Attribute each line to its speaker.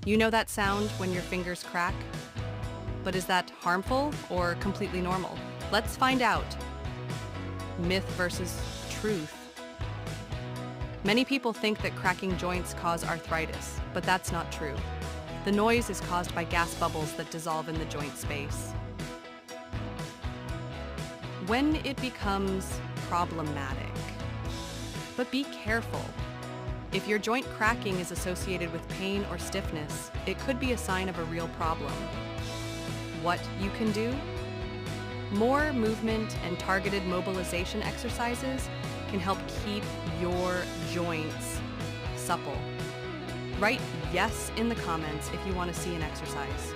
Speaker 1: You know that sound when your fingers crack? But is that harmful or completely normal? Let's find out. Myth versus truth. Many people think that cracking joints cause arthritis, but that's not true. The noise is caused by gas bubbles that dissolve in the joint space. When it becomes problematic. But be careful. If your joint cracking is associated with pain or stiffness, it could be a sign of a real problem. What you can do? More movement and targeted mobilization exercises can help keep your joints supple. Write yes in the comments if you want to see an exercise.